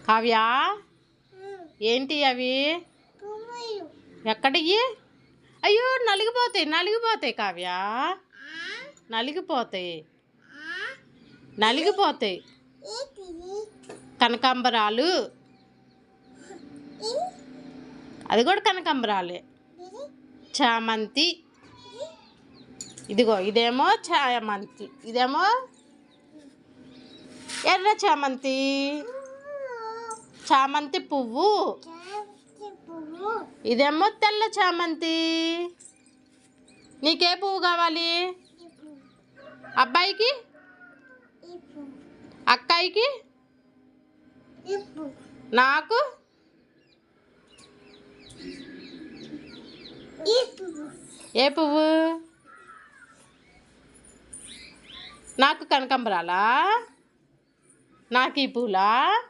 కావ్య ఏంటి అవి? ఎక్కడికి? అయ్యో నలిగిపోతాయి కావ్య, నలిగిపోతాయి. కనకాంబరాలు. అది కూడా కనకాంబరాలే. చామంతి. ఇదిగో ఇదేమో చామంతి, ఇదేమో ఎర్ర చామంతి. చామంతి పువ్వు. ఇదేమో తెల్ల చామంతి. నీకే పువ్వు కావాలి? అబ్బాయికి, అక్కాయికి, నాకు ఏ పువ్వు? నాకు కనకాంబరాలా? నాకు ఈ పూలా?